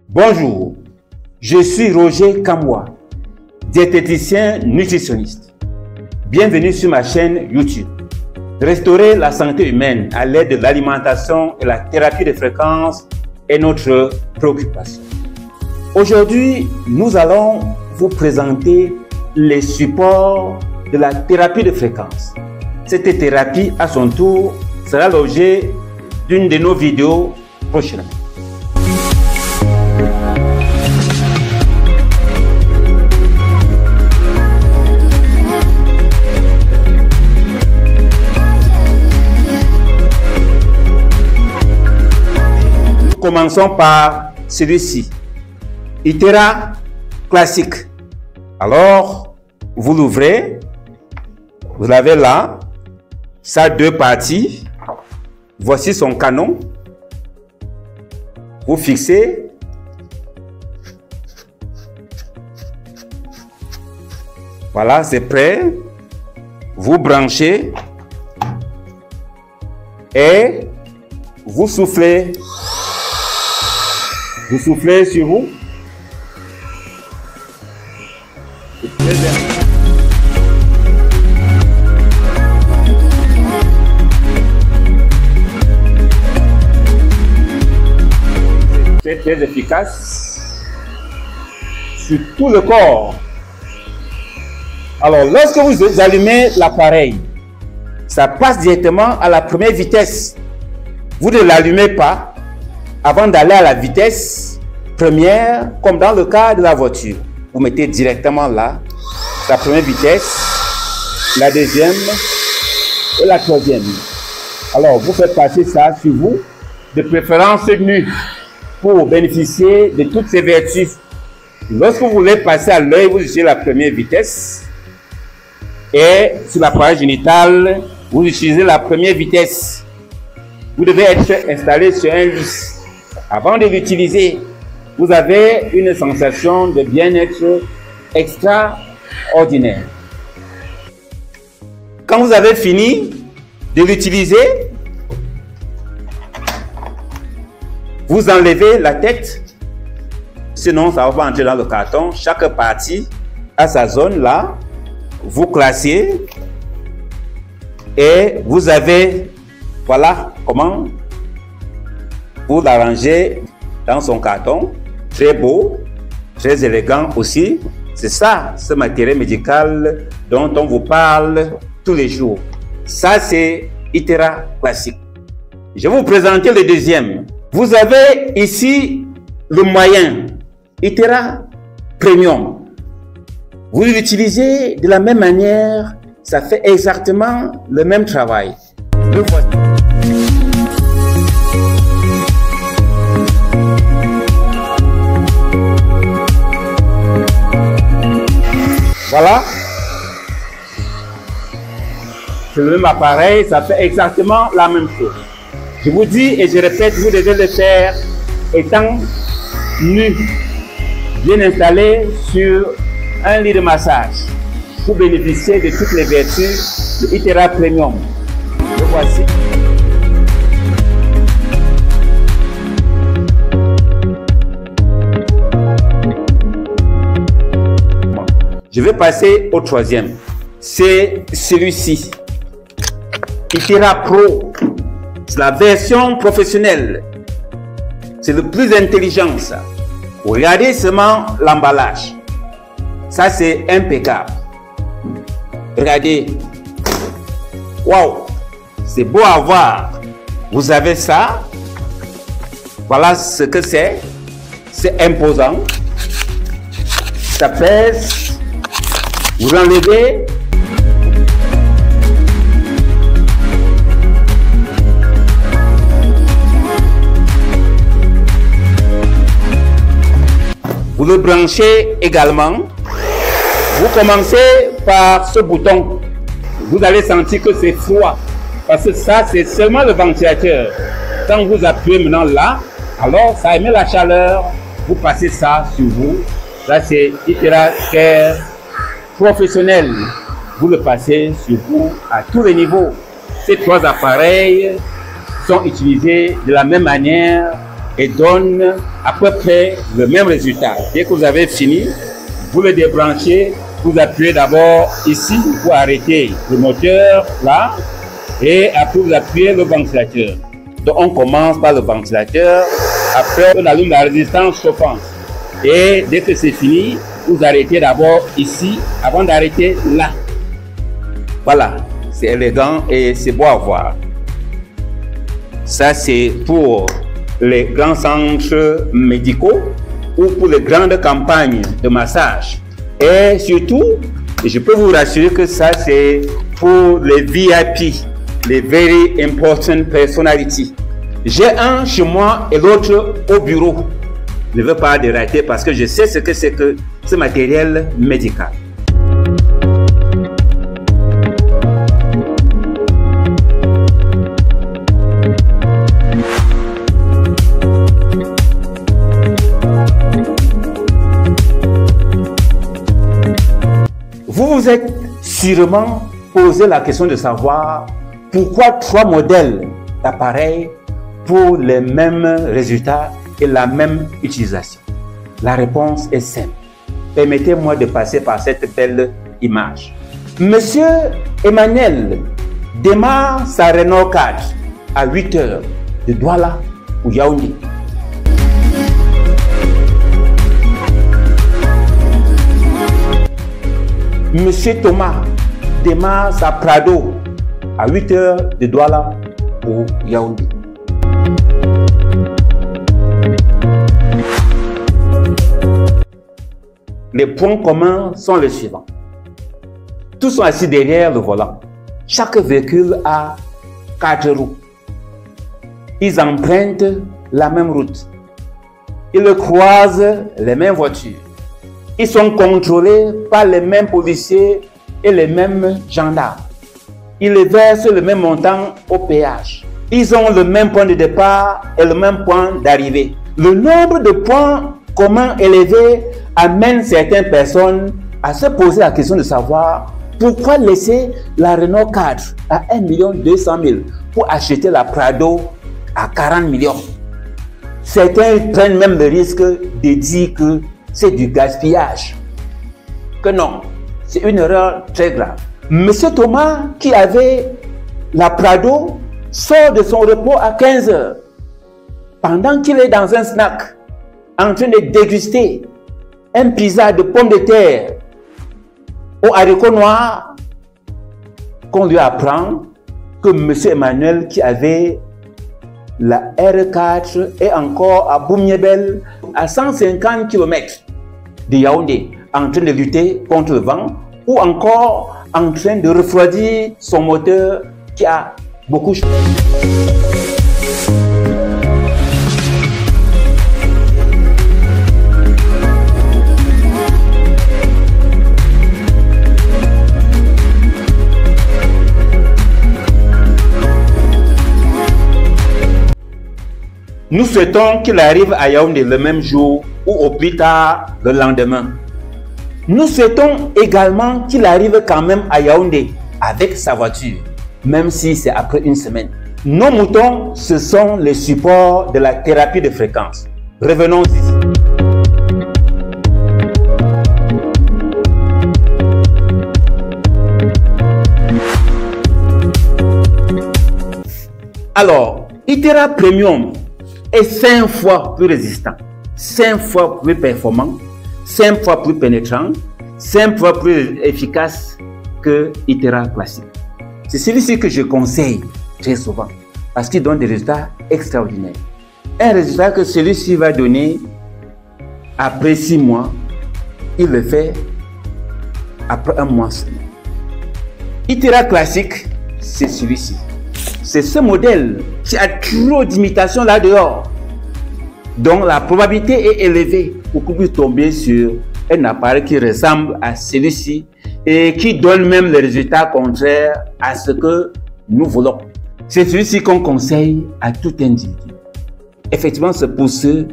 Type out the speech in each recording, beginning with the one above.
Bonjour, je suis Roger Kamwa, diététicien nutritionniste. Bienvenue sur ma chaîne YouTube. Restaurer la santé humaine à l'aide de l'alimentation et la thérapie de fréquence est notre préoccupation. Aujourd'hui, nous allons vous présenter les supports de la thérapie de fréquence. Cette thérapie, à son tour, sera l'objet d'une de nos vidéos prochainement. Commençons par celui-ci, Itera classique. Alors, vous l'ouvrez, vous l'avez là, ça a deux parties. Voici son canon. Vous fixez. Voilà, c'est prêt. Vous branchez et vous soufflez. Vous soufflez sur vous. C'est très efficace sur tout le corps. Alors, lorsque vous allumez l'appareil, ça passe directement à la première vitesse. Vous ne l'allumez pas avant d'aller à la vitesse première, comme dans le cas de la voiture. Vous mettez directement là, la première vitesse, la deuxième et la troisième. Alors, vous faites passer ça sur vous, de préférence nu, pour bénéficier de toutes ces vertus. Lorsque vous voulez passer à l'œil, vous utilisez la première vitesse. Et sur l'appareil génital, vous utilisez la première vitesse. Vous devez être installé sur un lit. Avant de l'utiliser, vous avez une sensation de bien-être extraordinaire. Quand vous avez fini de l'utiliser, vous enlevez la tête, sinon ça va pas entrer dans le carton. Chaque partie a sa zone là. Vous classez et vous avez, voilà comment vous l'arrangez dans son carton. Très beau, très élégant aussi. C'est ça, ce matériel médical dont on vous parle tous les jours. Ça, c'est Itera classique. Je vais vous présenter le deuxième. Vous avez ici le moyen, Itera Premium. Vous l'utilisez de la même manière, ça fait exactement le même travail. Le voici. Voilà. C'est le même appareil, ça fait exactement la même chose. Je vous dis et je répète, vous devez le faire étant nu, bien installé sur un lit de massage pour bénéficier de toutes les vertus de Itera Premium. Le voici. Je vais passer au troisième. C'est celui-ci. Itera Pro. C'est la version professionnelle. C'est le plus intelligent, ça. Regardez seulement l'emballage. Ça, c'est impeccable. Regardez. Waouh! C'est beau à voir. Vous avez ça. Voilà ce que c'est. C'est imposant. Ça pèse. Vous enlevez. Vous le branchez également. Vous commencez par ce bouton. Vous allez sentir que c'est froid. Parce que ça, c'est seulement le ventilateur. Quand vous appuyez maintenant là, alors ça émet la chaleur. Vous passez ça sur vous. Là, c'est Itera Care professionnel. Vous le passez sur vous à tous les niveaux. Ces trois appareils sont utilisés de la même manière et donne à peu près le même résultat. Dès que vous avez fini, vous le débranchez, vous appuyez d'abord ici pour arrêter le moteur là, et après vous appuyez le ventilateur. Donc on commence par le ventilateur, après on allume la résistance chauffante. Et dès que c'est fini, vous arrêtez d'abord ici avant d'arrêter là. Voilà, c'est élégant et c'est beau à voir. Ça c'est pour les grands centres médicaux ou pour les grandes campagnes de massage. Et surtout, je peux vous rassurer que ça c'est pour les VIP, les Very Important Personality. J'ai un chez moi et l'autre au bureau. Je ne veux pas dérater parce que je sais ce que c'est que ce matériel médical. Vous vous êtes sûrement posé la question de savoir pourquoi 3 modèles d'appareils pour les mêmes résultats et la même utilisation. La réponse est simple. Permettez-moi de passer par cette belle image. Monsieur Emmanuel démarre sa Renault 4 à 8 heures de Douala ou Yaoundé. Monsieur Thomas démarre sa Prado à 8 heures de Douala ou Yaoundé. Les points communs sont les suivants. Tous sont assis derrière le volant. Chaque véhicule a 4 roues. Ils empruntent la même route. Ils croisent les mêmes voitures. Ils sont contrôlés par les mêmes policiers et les mêmes gendarmes. Ils versent le même montant au péage. Ils ont le même point de départ et le même point d'arrivée. Le nombre de points communs élevés amène certaines personnes à se poser la question de savoir pourquoi laisser la Renault 4 à 1 200 000 pour acheter la Prado à 40 millions. Certains prennent même le risque de dire que c'est du gaspillage. Que non, c'est une erreur très grave. Monsieur Thomas, qui avait la Prado, sort de son repos à 15 heures. Pendant qu'il est dans un snack, en train de déguster un pizza de pommes de terre au haricot noir, qu'on lui apprend que monsieur Emmanuel, qui avait la R4, est encore à Boumiébel, à 150 km de Yaoundé, en train de lutter contre le vent, ou encore en train de refroidir son moteur qui a beaucoup changé. Nous souhaitons qu'il arrive à Yaoundé le même jour ou au plus tard le lendemain. Nous souhaitons également qu'il arrive quand même à Yaoundé avec sa voiture, même si c'est après une semaine. Nos moutons, ce sont les supports de la thérapie de fréquence. Revenons ici. Alors, Itera Premium est 5 fois plus résistant, 5 fois plus performant, 5 fois plus pénétrant, 5 fois plus efficace que Itera classique. C'est celui-ci que je conseille très souvent parce qu'il donne des résultats extraordinaires. Un résultat que celui-ci va donner après 6 mois, il le fait après 1 mois seulement. Itera classique, c'est celui-ci. C'est ce modèle qui a trop d'imitations là-dehors. Donc la probabilité est élevée pour que vous puissiez tomber sur un appareil qui ressemble à celui-ci et qui donne même les résultats contraires à ce que nous voulons. C'est celui-ci qu'on conseille à tout individu. Effectivement, c'est pour ceux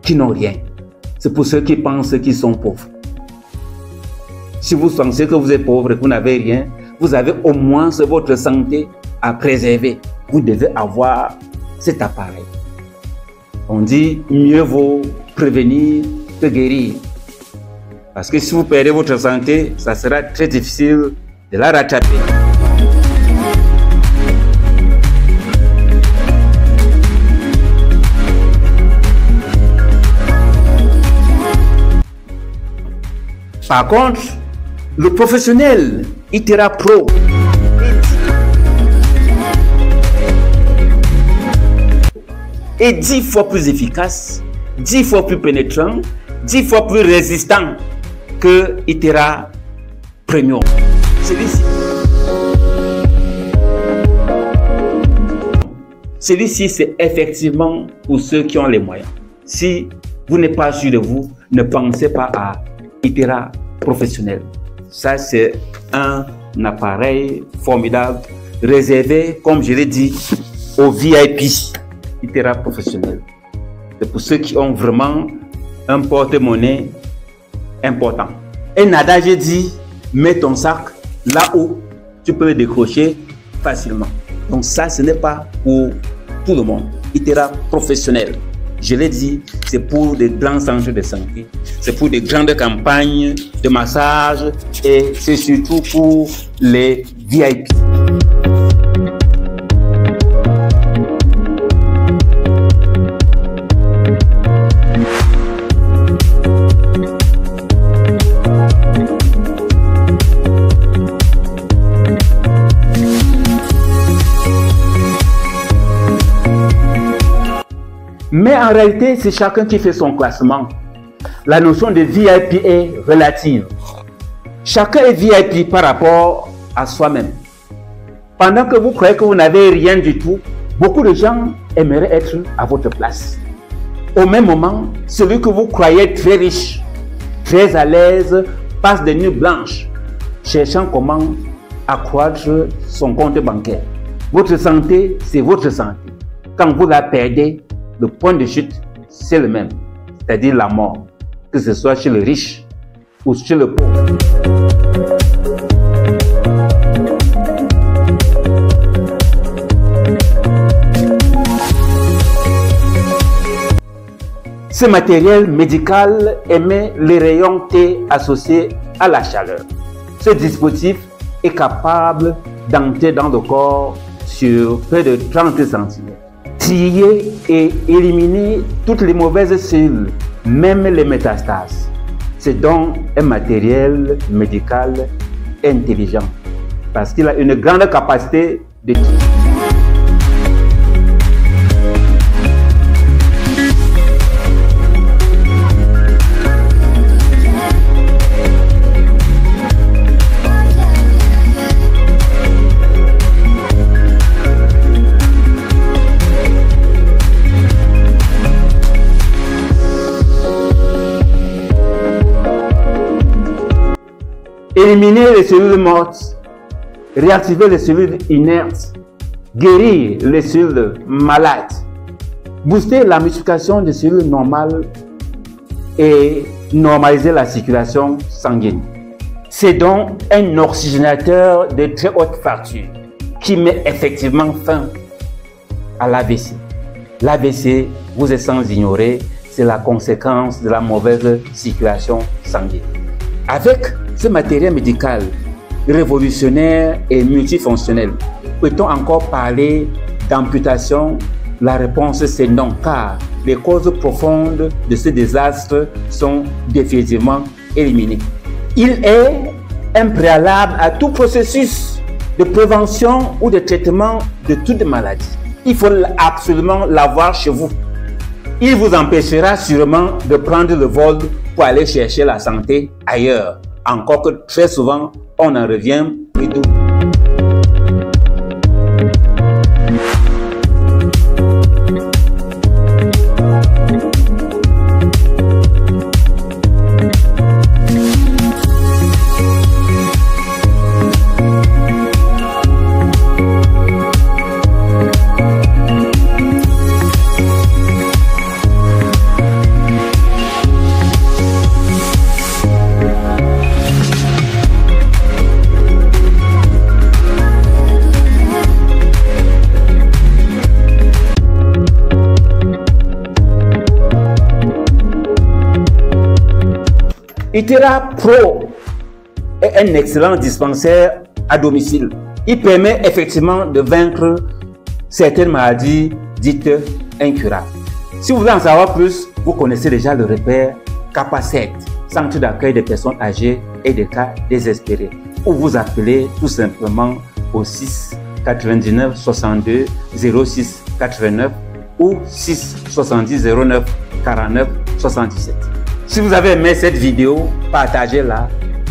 qui n'ont rien. C'est pour ceux qui pensent qu'ils sont pauvres. Si vous pensez que vous êtes pauvre et que vous n'avez rien, vous avez au moins votre santé à préserver. Vous devez avoir cet appareil. On dit mieux vaut prévenir que guérir. Parce que si vous perdez votre santé, ça sera très difficile de la rattraper. Par contre, le professionnel ITERA Pro est 10 fois plus efficace, 10 fois plus pénétrant, 10 fois plus résistant que ITERA Premium. Celui-ci, c'est effectivement pour ceux qui ont les moyens. Si vous n'êtes pas sûr de vous, ne pensez pas à ITERA Professionnel. Ça, c'est un appareil formidable, réservé, comme je l'ai dit, aux VIP ITERA Professionnel. C'est pour ceux qui ont vraiment un porte-monnaie important. Un adage dit, mets ton sac là où tu peux le décrocher facilement. Donc ça, ce n'est pas pour tout le monde. ITERA Professionnel. Je l'ai dit, c'est pour des grands centres de santé, c'est pour des grandes campagnes de massage et c'est surtout pour les VIP. Mais en réalité, c'est chacun qui fait son classement. La notion de VIP est relative. Chacun est VIP par rapport à soi-même. Pendant que vous croyez que vous n'avez rien du tout, beaucoup de gens aimeraient être à votre place. Au même moment, celui que vous croyez très riche, très à l'aise, passe des nuits blanches, cherchant comment accroître son compte bancaire. Votre santé, c'est votre santé. Quand vous la perdez, le point de chute, c'est le même, c'est-à-dire la mort, que ce soit chez le riche ou chez le pauvre. Ce matériel médical émet les rayons T associés à la chaleur. Ce dispositif est capable d'entrer dans le corps sur près de 30 cm. Trier et éliminer toutes les mauvaises cellules, même les métastases. C'est donc un matériel médical intelligent parce qu'il a une grande capacité de trier. Éliminer les cellules mortes, réactiver les cellules inertes, guérir les cellules malades, booster la multiplication des cellules normales et normaliser la circulation sanguine. C'est donc un oxygénateur de très haute facture qui met effectivement fin à l'AVC. L'AVC, vous êtes sans ignorer, c'est la conséquence de la mauvaise circulation sanguine. Avec ce matériel médical révolutionnaire et multifonctionnel, peut-on encore parler d'amputation? La réponse c'est non, car les causes profondes de ce désastre sont définitivement éliminées. Il est un préalable à tout processus de prévention ou de traitement de toute maladie. Il faut absolument l'avoir chez vous. Il vous empêchera sûrement de prendre le vol pour aller chercher la santé ailleurs. Encore que très souvent, on en revient plutôt. Itera Pro est un excellent dispensaire à domicile. Il permet effectivement de vaincre certaines maladies dites incurables. Si vous voulez en savoir plus, vous connaissez déjà le repère Capacet, centre d'accueil des personnes âgées et des cas désespérés, ou vous appelez tout simplement au 6 99 62 06 89 ou 6 70 09 49 77. Si vous avez aimé cette vidéo, partagez-la.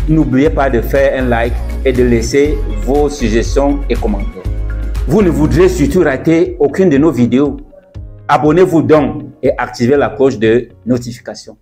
N'oubliez pas de faire un like et de laisser vos suggestions et commentaires. Vous ne voudrez surtout rater aucune de nos vidéos. Abonnez-vous donc et activez la cloche de notification.